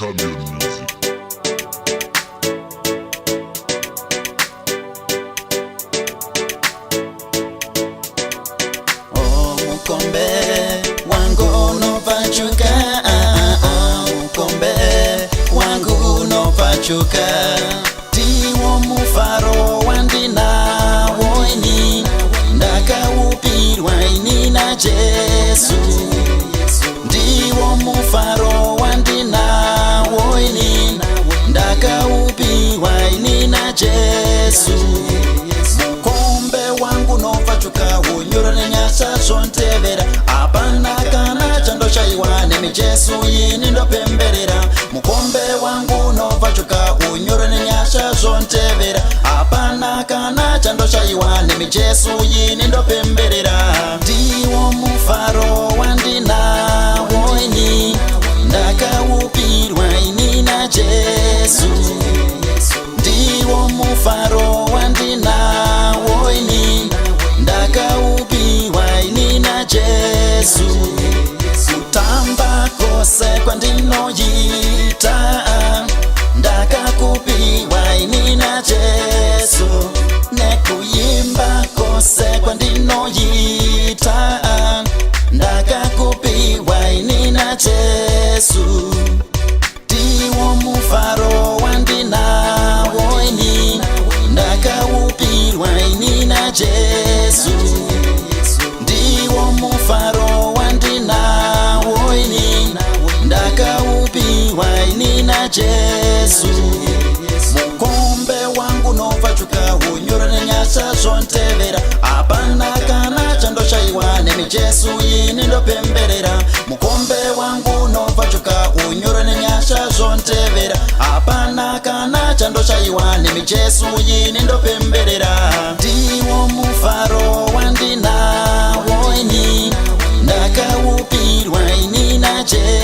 Champion Music. Oh mukombe wangu nopachuka, mukombe wangu nopachuka, tiwo mufaro wandina woini ndakaupirwa ini na Jesu. Ndiwo mufaro wandina woini ndakaupirwa ini na Jesu. Mukombe wangu nopachuka unyoro nenyasa zontevera, apana kana chando shaiwa nemi Jesu yini ndopemberera. Mukombe wangu nopachuka unyoro nenyasa zontevera, apana kana chando shaiwa nemi Jesu yini ndopemberera. Ndiwo mufaro wandina woini ndakaupirwa ini na Jesu. Ndiwo mufaro wandina woini ndakaupirwa ini na Jesu. Kutamba kose kwandinoyita ndakakupirwa ini na Jesu. Nekuyimba kose kwandinoyita ndakakupirwa ini na Jesu. Ndiwo mufaro wandina woini ndakaupirwa ini na Jesu. Ndiwo mufaro wandina woini ndakaupirwa ini na Jesu. Mukombe wangu nopachuka unyoro nenyasa zontevera, apana kana chando shaiwa nemi Jesu yini ndopemberera. Mukombe wangu nopachuka unyoro nenyasa zontevera, apana kana chando shaiwa nemi Jesu yini ndopemberera. Ndiwo mufaro wandina woini ndakaupirwa ini na Jesu.